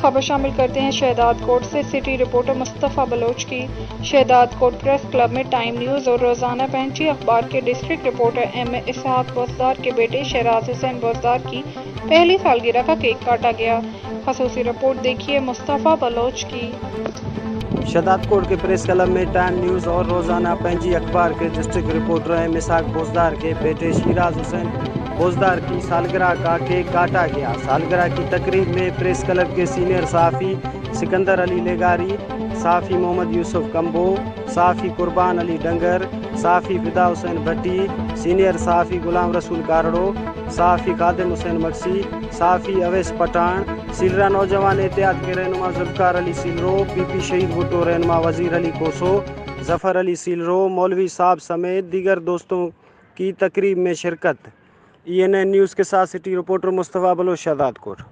خبر شامل کرتے ہیں شہداد کوٹ سے۔ سٹی رپورٹر مصطفیٰ بلوچ کی شہداد کوٹ پریس کلب میں ٹائم نیوز اور روزانہ پنچی اخبار کے ڈسٹرکٹ رپورٹر ایم اے اسحاق بوزدار کے بیٹے شہراز حسین بوزدار کی پہلی سالگرہ کا کیک کاٹا گیا۔ خصوصی رپورٹ دیکھیے مصطفیٰ بلوچ کی۔ شہداد کوٹ کے پریس کلب میں ٹائم نیوز اور روزانہ پنجی اخبار کے ڈسٹرکٹ رپورٹر ایم اسحاق بوزدار کے بیٹے شہراز حسین بوزدار کی سالگرہ کا کیک کاٹا گیا۔ سالگرہ کی تقریب میں پریس کلب کے سینئر صحافی سکندر علی لیگاری، صحافی محمد یوسف کمبو، صحافی قربان علی ڈنگر، صحافی فدا حسین بھٹی، سینئر صحافی غلام رسول کارڑو، صحافی خادم حسین مکسی، صحافی اویس پٹھان، سیلرا نوجوان اتحاد کے رہنما ذوالفقار علی سیلرو، پی پی شہید بھٹو رہنما وزیر علی کوسو، ظفر علی سیلرو، مولوی صاحب سمیت دیگر دوستوں کی تقریب میں شرکت۔ ای این اے نیوز کے ساتھ سٹی رپورٹر مصطفیٰ بلوچ، شہداد کوٹ۔